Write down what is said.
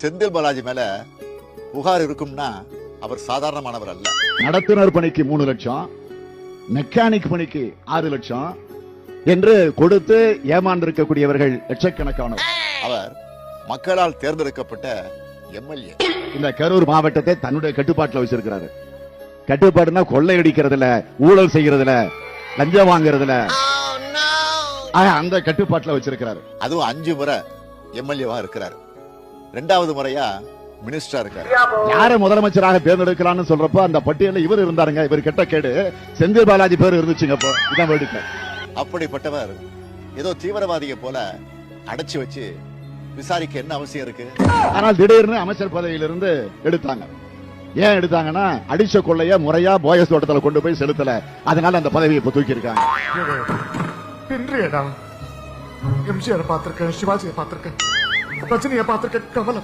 செந்தில் பாலாஜி மேல புகார் இருக்கும்னா அவர் சாதாரணமானவர் அல்ல. நடத்துனர் பணிக்கு 3 லட்சம், மெக்கானிக் பணிக்கு 6 லட்சம் என்று கொடுத்து ஏமாந்திருக்கக்கூடியவர்கள் லட்சக்கணக்கானவர். அவர் மக்களால் தேர்ந்தெடுக்கப்பட்ட எம்எல்ஏ. இந்த கரூர் மாவட்டத்தை தன்னுடைய கட்டுப்பாட்டில் வச்சிருக்கிறாரு. கட்டுப்பாடுனா கொள்ளையடிக்கிறதுல, ஊழல் செய்யறதுல, லஞ்சம் வாங்குறதுல, அந்த கட்டுப்பாட்டில் வச்சிருக்கிறாரு. அதுவும் 5 முறை எம்எல்ஏவா இருக்கிறாரு. 2வது முறையா மினிஸ்டரா இருக்காரு. யார முதலமைச்சராக தேர்ந்தெடுக்கலாம்னு சொல்றப்போ அந்த பட்டியலில் இவர் இருந்தாருங்க. இவர் கெட்ட கேடு செந்தில் பாலாஜி பேர் இருந்துச்சுங்க. அப்போ இதான் வேடிக்கை. அப்படிப்பட்டவர் ஏதோ தீவிரவாதியை போல அடைச்சு வச்சு விசாரிக்க என்ன அவசியம் இருக்கு? ஆனால் திடீர்னு அமைச்சர் பதவியிலிருந்து எடுத்தாங்க. ஏன் எடுத்தாங்கன்னா அடிச்ச கொள்ளைய முறையா போயஸ் தோட்டத்துல கொண்டு போய் செலுத்தல, அதனால அந்த பதவியை இப்ப தூக்கி இருக்காங்க. எம்ஜிஆர் பார்த்திருக்கேன், சிவாஜியை பார்த்திருக்கேன், ரஜினியை பார்த்திருக்கேன், கமலம்